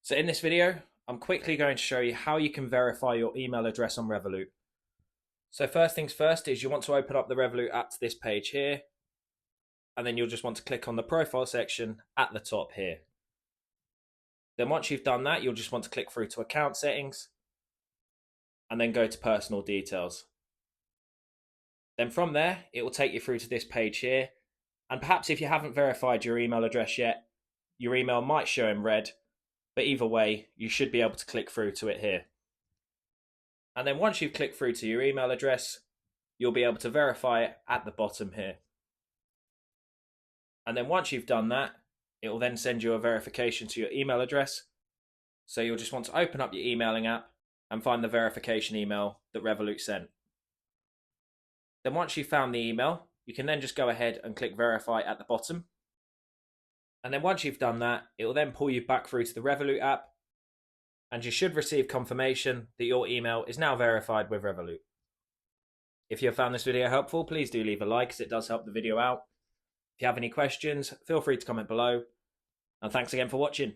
So in this video, I'm quickly going to show you how you can verify your email address on Revolut. So first things first is you want to open up the Revolut app to this page here, and then you'll just want to click on the profile section at the top here. Then once you've done that, you'll just want to click through to account settings, and then go to personal details. Then from there, it will take you through to this page here, and perhaps if you haven't verified your email address yet, your email might show in red, but either way, you should be able to click through to it here. And then once you've clicked through to your email address, you'll be able to verify it at the bottom here. And then once you've done that, it will then send you a verification to your email address. So you'll just want to open up your emailing app and find the verification email that Revolut sent. Then once you've found the email, you can then just go ahead and click verify at the bottom. And then once you've done that, it will then pull you back through to the Revolut app, and you should receive confirmation that your email is now verified with Revolut. If you have found this video helpful, please do leave a like as it does help the video out. If you have any questions, feel free to comment below. And thanks again for watching.